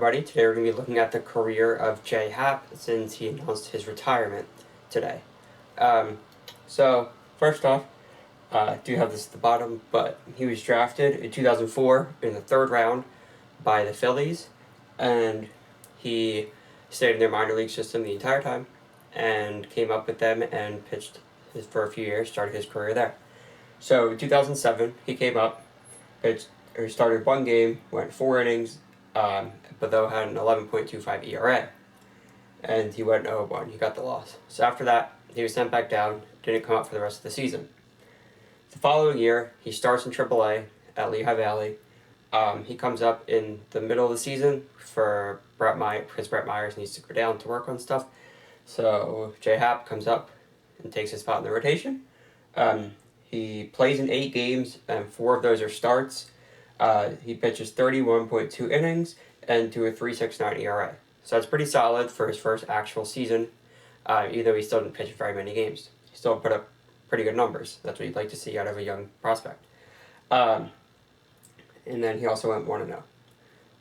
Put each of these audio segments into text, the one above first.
everybody. Today we're going to be looking at the career of Happ since he announced his retirement today. So, first off, I do have this at the bottom, but he was drafted in 2004 in the third round by the Phillies, and he stayed in their minor league system the entire time and came up with them and pitched for a few years, started his career there. So, in 2007, he came up, he started one game, went 4 innings, but though had an 11.25 ERA. And he went 0-1. He got the loss. So after that, he was sent back down, didn't come up for the rest of the season. The following year, he starts in AAA at Lehigh Valley. He comes up in the middle of the season for Brett Myers, because Brett Myers needs to go down to work on stuff. So Happ comes up and takes his spot in the rotation. He plays in 8 games, and 4 of those are starts. He pitches 31.2 innings and to a 3.69 ERA. So that's pretty solid for his first actual season, even though he still didn't pitch very many games. He still put up pretty good numbers. That's what you'd like to see out of a young prospect. And then he also went 1-0,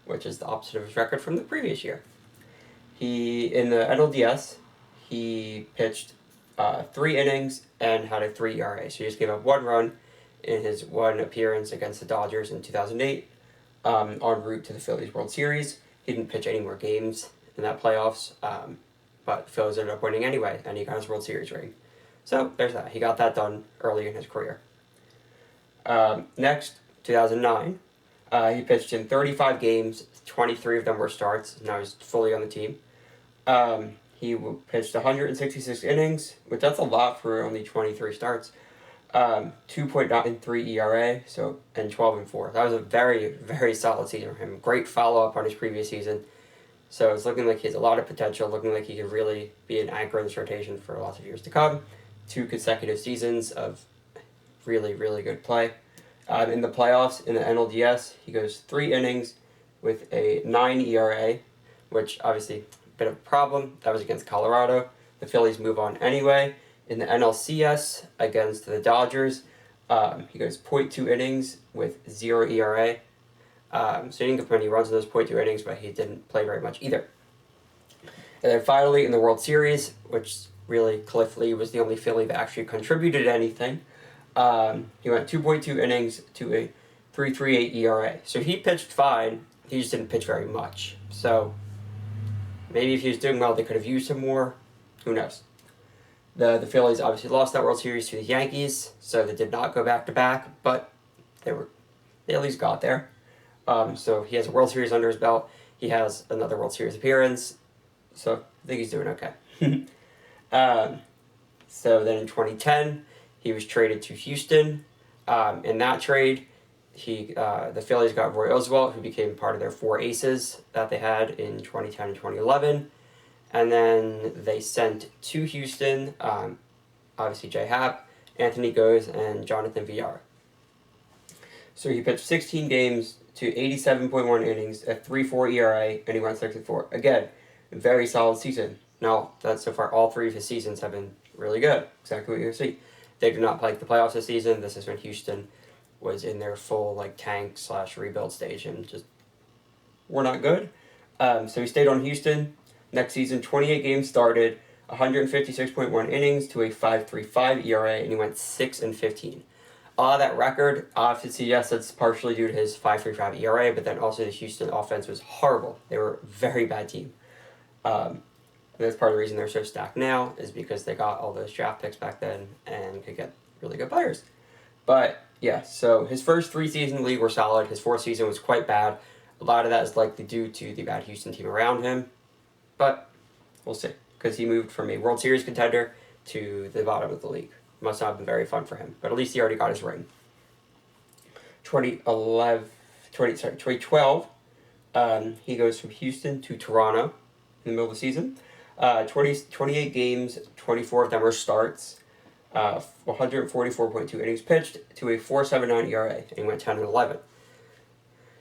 which is the opposite of his record from the previous year. In the NLDS, he pitched 3 innings and had a 3 ERA. So he just gave up 1 run in his 1 appearance against the Dodgers in 2008, en route to the Phillies World Series. He didn't pitch any more games in that playoffs, but the Phillies ended up winning anyway, and he got his World Series ring. So there's that. He got that done early in his career. Next, 2009, he pitched in 35 games. 23 of them were starts. Now he's fully on the team. He pitched 166 innings, which that's a lot for only 23 starts. 2.93 ERA, and 12-4. That was a very, very solid season for him. Great follow-up on his previous season. So it's looking like he has a lot of potential, looking like he could really be an anchor in this rotation for lots of years to come. 2 consecutive seasons of really, really good play. In the playoffs, in the NLDS, he goes 3 innings with a 9 ERA, which obviously a bit of a problem. That was against Colorado. The Phillies move on anyway. In the NLCS against the Dodgers, he goes 0.2 innings with 0 ERA. So he didn't get many runs in those 0.2 innings, but he didn't play very much either. And then finally, in the World Series, which really Cliff Lee was the only Philly that actually contributed anything, he went 2.2 innings to a 3.38 ERA. So he pitched fine, he just didn't pitch very much. So maybe if he was doing well, they could have used him more. Who knows? The Phillies obviously lost that World Series to the Yankees, so they did not go back-to-back, but they at least got there. So he has a World Series under his belt. He has another World Series appearance, so I think he's doing okay. So then in 2010, he was traded to Houston. In that trade, the Phillies got Roy Oswalt, who became part of their 4 aces that they had in 2010 and 2011. And then they sent to Houston, obviously Happ, Anthony Goes, and Jonathan Villar. So he pitched 16 games to 87.1 innings, a 3.4 ERA, and he went 6-4. Again, a very solid season. Now, so far, all 3 of his seasons have been really good. Exactly what you see. They did not like the playoffs this season. This is when Houston was in their full tank/rebuild stage and just were not good. So he stayed on Houston. Next season, 28 games started, 156.1 innings to a 5.35 ERA, and he went 6-15. That record, obviously, yes, that's partially due to his 5.35 ERA, but then also the Houston offense was horrible. They were a very bad team. And that's part of the reason they're so stacked now, is because they got all those draft picks back then and could get really good players. But, yeah, so his first 3 seasons in the league were solid. His 4th season was quite bad. A lot of that is likely due to the bad Houston team around him. But we'll see, because he moved from a World Series contender to the bottom of the league. Must not have been very fun for him, but at least he already got his ring. 2012, he goes from Houston to Toronto in the middle of the season. 28 games, 24 of them are starts. 144.2 innings pitched to a 4.79 ERA, and he went 10-11.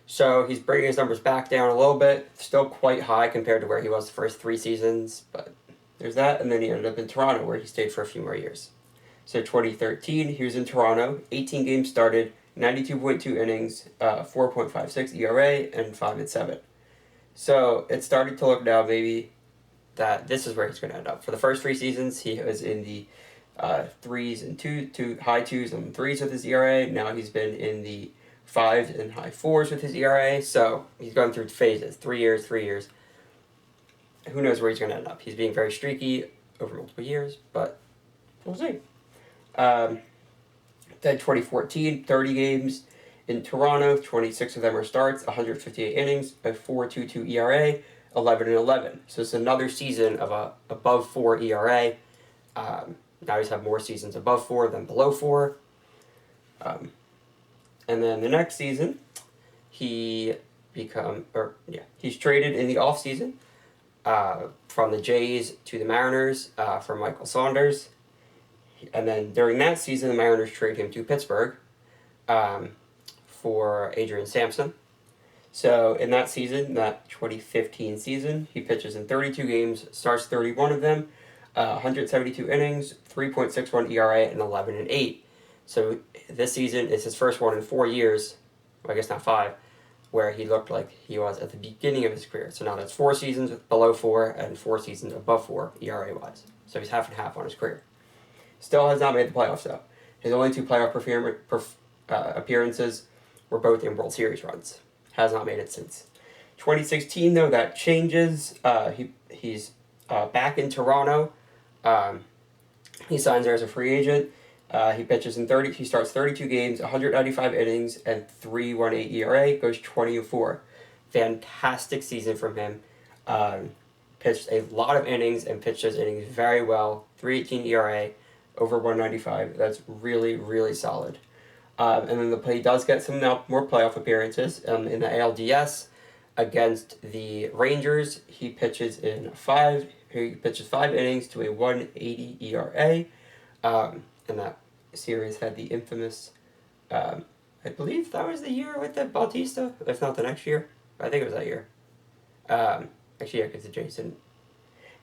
So he's bringing his numbers back down a little bit. Still quite high compared to where he was the first 3 seasons, but there's that. And then he ended up in Toronto, where he stayed for a few more years. So 2013, he was in Toronto. 18 games started, 92.2 innings, 4.56 ERA, and 5-7. So it's starting to look now maybe that this is where he's going to end up. For the first 3 seasons, he was in the threes and high twos and threes with his ERA. Now he's been in the fives and high fours with his ERA. So he's going through phases, 3 years, 3 years. Who knows where he's going to end up? He's being very streaky over multiple years, but we'll see. Then 2014, 30 games in Toronto, 26 of them are starts, 158 innings, a 4.22 ERA, 11-11. So it's another season of a above 4 ERA. Now he's had more seasons above 4 than below 4. And then the next season, he's traded in the offseason from the Jays to the Mariners for Michael Saunders. And then during that season, the Mariners trade him to Pittsburgh for Adrian Sampson. So in that season, that 2015 season, he pitches in 32 games, starts 31 of them, 172 innings, 3.61 ERA, and 11-8. So this season is his first one in 4 years, well, I guess not 5, where he looked like he was at the beginning of his career. So now that's 4 seasons below 4 and 4 seasons above 4 ERA-wise. So he's half and half on his career. Still has not made the playoffs, though. His only 2 playoff appearances were both in World Series runs. Has not made it since. 2016, though, that changes. He's back in Toronto. He signs there as a free agent. He pitches in 30. He starts 32 games, 195 innings, and 3.18 ERA. Goes 20-4. Fantastic season from him. Pitched a lot of innings and pitched those innings very well. 3.18 ERA, over 195. That's really, really solid. And then he does get some now more playoff appearances in the ALDS against the Rangers. He pitches 5 innings to a 1.80 ERA. And that series had the infamous, I believe that was the year with the Bautista, if not the next year. I think it was that year. Actually, yeah, because Jason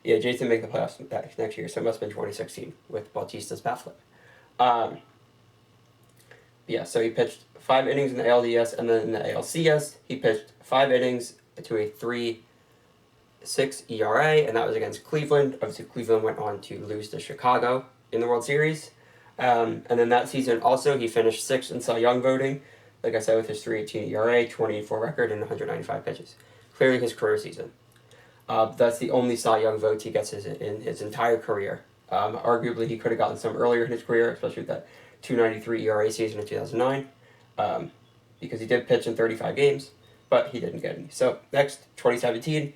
made the playoffs that next year, so it must have been 2016 with Bautista's bat flip. Yeah, so he pitched 5 innings in the ALDS, and then in the ALCS, he pitched 5 innings to a 3.6 ERA, and that was against Cleveland. Obviously, Cleveland went on to lose to Chicago in the World Series. And then that season also, he finished 6th in Cy Young voting, like I said, with his 3.18 ERA, 24 record, and 195 pitches. Clearly his career season. That's the only Cy Young votes he gets in his entire career. Arguably, he could have gotten some earlier in his career, especially with that 2.93 ERA season in 2009, because he did pitch in 35 games, but he didn't get any. So next, 2017,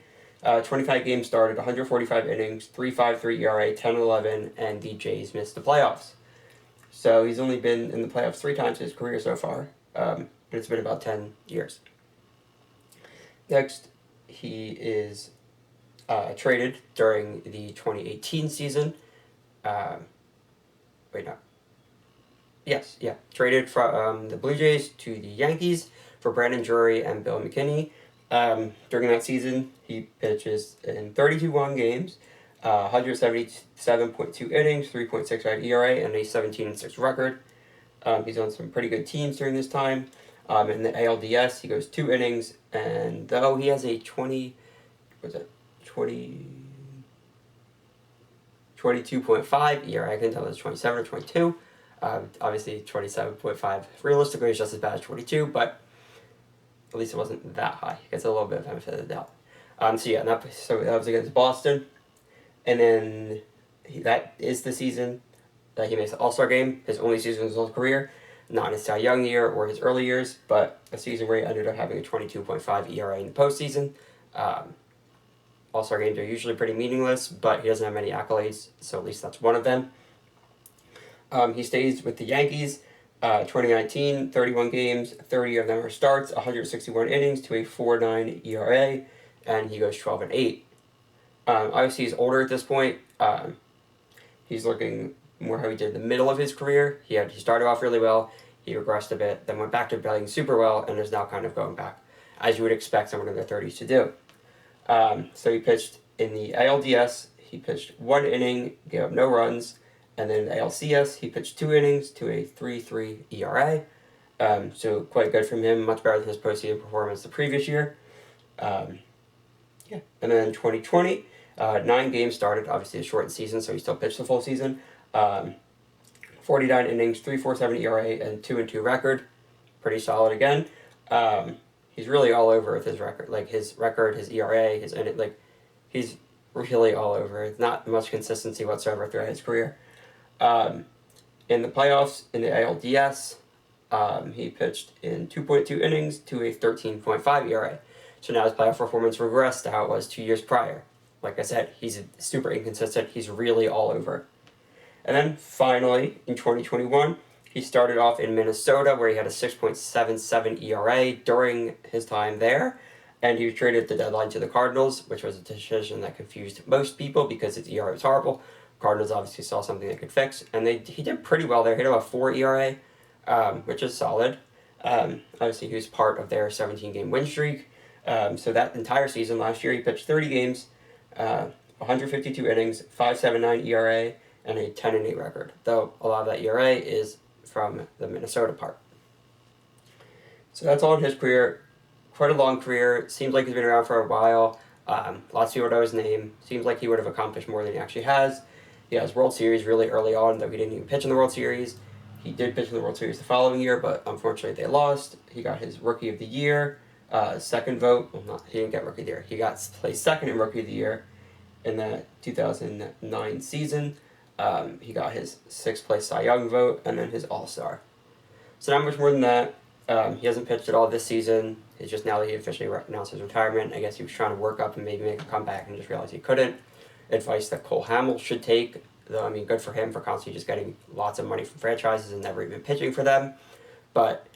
25 games started, 145 innings, 3.53 ERA, 10-11, and the Jays missed the playoffs. So he's only been in the playoffs 3 times in his career so far, but it's been about 10 years. Next, he is traded during the 2018 season. Traded from the Blue Jays to the Yankees for Brandon Drury and Bill McKinney. During that season, he pitches in 32 games, 177.2 innings, 3.65 ERA, and a 17-6 record. He's on some pretty good teams during this time. In the ALDS, he goes 2 innings, and though he has a 22.5 ERA, I can tell it's 27 or 22. Obviously, 27.5 realistically is just as bad as 22, but at least it wasn't that high. He gets a little bit of benefit of the doubt. That was against Boston. And then that is the season that he makes the All-Star game, his only season in his whole career. Not in his Cy Young year or his early years, but a season where he ended up having a 22.5 ERA in the postseason. All-Star games are usually pretty meaningless, but he doesn't have many accolades, so at least that's one of them. He stays with the Yankees. 2019, 31 games, 30 of them are starts, 161 innings to a 4.9 ERA, and he goes 12-8. Obviously, he's older at this point. He's looking more how he did in the middle of his career. He started off really well, he regressed a bit, then went back to playing super well, and is now kind of going back, as you would expect someone in their 30s to do. So he pitched in the ALDS, he pitched 1 inning, gave up no runs, and then in the ALCS, he pitched 2 innings to a 3.3 ERA. So quite good from him, much better than his postseason performance the previous year. Yeah. And then 2020, 9 games started. Obviously, a shortened season, so he still pitched the full season. 49 innings, 3.47 ERA, and 2-2 record. Pretty solid again. He's really all over with his record. Like his record, his ERA, he's really all over. Not much consistency whatsoever throughout his career. In the playoffs, in the ALDS, he pitched in 2.2 innings to a 13.5 ERA. So now his playoff performance regressed to how it was 2 years prior. Like I said, he's super inconsistent. He's really all over. And then finally, in 2021, he started off in Minnesota, where he had a 6.77 ERA during his time there. And he was traded at the deadline to the Cardinals, which was a decision that confused most people because his ERA was horrible. Cardinals obviously saw something they could fix, and he did pretty well there. He had about 4 ERA, which is solid. Obviously, he was part of their 17-game win streak. So that entire season last year, he pitched 30 games, 152 innings, 5.79 ERA, and a 10-8 record. Though a lot of that ERA is from the Minnesota part. So that's all in his career. Quite a long career. Seems like he's been around for a while. Lots of people know his name. Seems like he would have accomplished more than he actually has. He has World Series really early on, though he didn't even pitch in the World Series. He did pitch in the World Series the following year, but unfortunately they lost. He got his Rookie of the Year, second vote. Well, he didn't get Rookie of the Year. He got placed second in Rookie of the Year in the 2009 season. He got his 6th place Cy Young vote, and then his All-Star. So not much more than that. He hasn't pitched at all this season. It's just now that he officially announced his retirement. I guess he was trying to work up and maybe make a comeback and just realized he couldn't. Advice that Cole Hamels should take, though, I mean, good for him for constantly just getting lots of money from franchises and never even pitching for them. But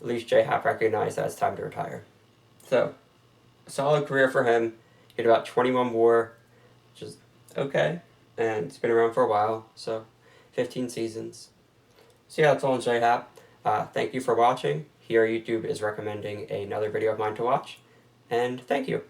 at least J. Happ recognized that it's time to retire. So, a solid career for him. He had about 21 WAR, which is okay. And it's been around for a while, so 15 seasons. So yeah, that's all on J. Happ. Thank you for watching. Here YouTube is recommending another video of mine to watch. And thank you.